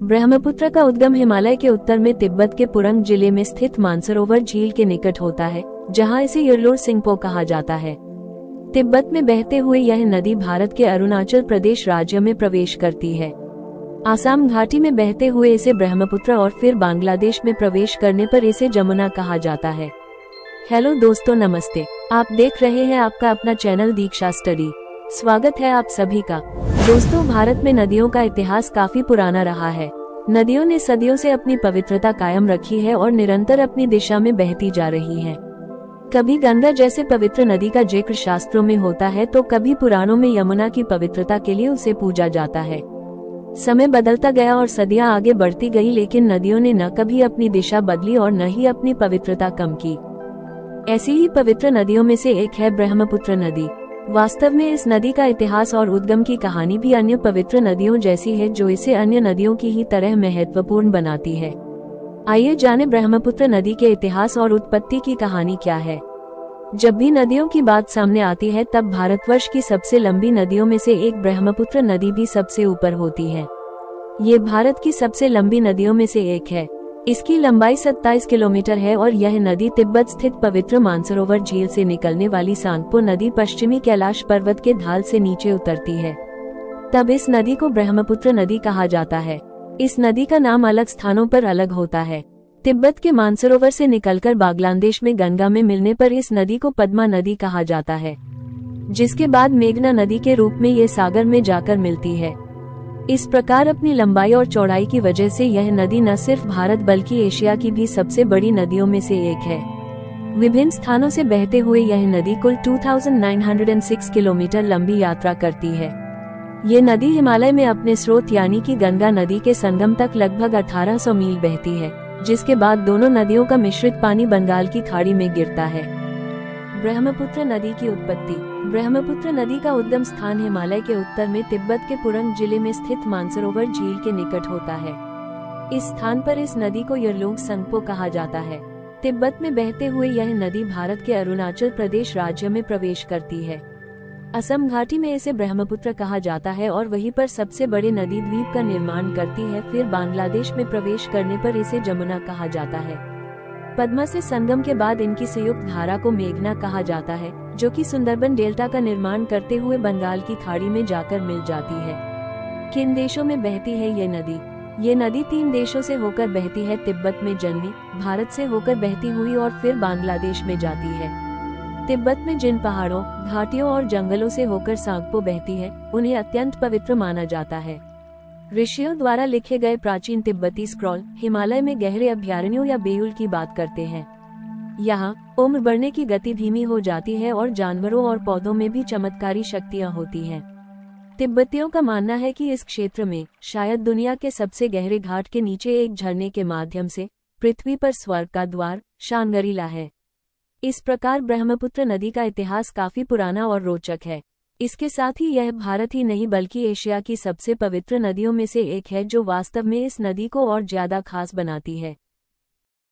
ब्रह्मपुत्र का उद्गम हिमालय के उत्तर में तिब्बत के पुरंग जिले में स्थित मानसरोवर झील के निकट होता है, जहां इसे यरलुर सिंगपो कहा जाता है। तिब्बत में बहते हुए यह नदी भारत के अरुणाचल प्रदेश राज्य में प्रवेश करती है। आसाम घाटी में बहते हुए इसे ब्रह्मपुत्र और फिर बांग्लादेश में प्रवेश करने पर इसे जमुना कहा जाता है। हेलो दोस्तों, नमस्ते। आप देख रहे हैं आपका अपना चैनल दीक्षा स्टडी। स्वागत है आप सभी का। दोस्तों, भारत में नदियों का इतिहास काफी पुराना रहा है। नदियों ने सदियों से अपनी पवित्रता कायम रखी है और निरंतर अपनी दिशा में बहती जा रही हैं। कभी गंगा जैसे पवित्र नदी का जिक्र शास्त्रों में होता है तो कभी पुराणों में यमुना की पवित्रता के लिए उसे पूजा जाता है। समय बदलता गया और सदियां आगे बढ़ती गई, लेकिन नदियों ने न कभी अपनी दिशा बदली और न ही अपनी पवित्रता कम की। ऐसी ही पवित्र नदियों में से एक है ब्रह्मपुत्र नदी। वास्तव में इस नदी का इतिहास और उद्गम की कहानी भी अन्य पवित्र नदियों जैसी है, जो इसे अन्य नदियों की ही तरह महत्वपूर्ण बनाती है। आइए जानें ब्रह्मपुत्र नदी के इतिहास और उत्पत्ति की कहानी क्या है। जब भी नदियों की बात सामने आती है तब भारतवर्ष की सबसे लंबी नदियों में से एक ब्रह्मपुत्र नदी भी सबसे ऊपर होती है। ये भारत की सबसे लंबी नदियों में से एक है। इसकी लंबाई 27 किलोमीटर है और यह नदी तिब्बत स्थित पवित्र मानसरोवर झील से निकलने वाली सांगपो नदी पश्चिमी कैलाश पर्वत के ढाल से नीचे उतरती है। तब इस नदी को ब्रह्मपुत्र नदी कहा जाता है। इस नदी का नाम अलग स्थानों पर अलग होता है। तिब्बत के मानसरोवर से निकलकर बांग्लादेश में गंगा में मिलने पर इस नदी को पद्मा नदी कहा जाता है, जिसके बाद मेघना नदी के रूप में ये सागर में जाकर मिलती है। इस प्रकार अपनी लंबाई और चौड़ाई की वजह से यह नदी न सिर्फ भारत बल्कि एशिया की भी सबसे बड़ी नदियों में से एक है। विभिन्न स्थानों से बहते हुए यह नदी कुल 2906 किलोमीटर लंबी यात्रा करती है। ये नदी हिमालय में अपने स्रोत यानी कि गंगा नदी के संगम तक लगभग 1800 मील बहती है, जिसके बाद दोनों नदियों का मिश्रित पानी बंगाल की खाड़ी में गिरता है। ब्रह्मपुत्र नदी की उत्पत्ति। ब्रह्मपुत्र नदी का उद्गम स्थान हिमालय के उत्तर में तिब्बत के पुरंग जिले में स्थित मानसरोवर झील के निकट होता है। इस स्थान पर इस नदी को यरलुर सिंगपो कहा जाता है। तिब्बत में बहते हुए यह नदी भारत के अरुणाचल प्रदेश राज्य में प्रवेश करती है। असम घाटी में इसे ब्रह्मपुत्र कहा जाता है और वहीं पर सबसे बड़े नदी द्वीप का निर्माण करती है। फिर बांग्लादेश में प्रवेश करने पर इसे जमुना कहा जाता है। पद्मा से संगम के बाद इनकी संयुक्त धारा को मेघना कहा जाता है, जो कि सुंदरबन डेल्टा का निर्माण करते हुए बंगाल की खाड़ी में जाकर मिल जाती है। किन देशों में बहती है ये नदी? ये नदी 3 देशों से होकर बहती है। तिब्बत में जन्मी, भारत से होकर बहती हुई और फिर बांग्लादेश में जाती है। तिब्बत में जिन पहाड़ों, घाटियों और जंगलों से होकर सांगपो बहती है, उन्हें अत्यंत पवित्र माना जाता है। ऋषियों द्वारा लिखे गए प्राचीन तिब्बती स्क्रॉल हिमालय में गहरे अभयारण्यों या बेउल की बात करते हैं। यहाँ उम्र बढ़ने की गति धीमी हो जाती है और जानवरों और पौधों में भी चमत्कारी शक्तियाँ होती हैं। तिब्बतियों का मानना है कि इस क्षेत्र में शायद दुनिया के सबसे गहरे घाट के नीचे एक झरने के माध्यम से पृथ्वी पर स्वर्ग का द्वार शांगरीला है। इस प्रकार ब्रह्मपुत्र नदी का इतिहास काफी पुराना और रोचक है। इसके साथ ही यह भारत ही नहीं बल्कि एशिया की सबसे पवित्र नदियों में से एक है, जो वास्तव में इस नदी को और ज्यादा खास बनाती है।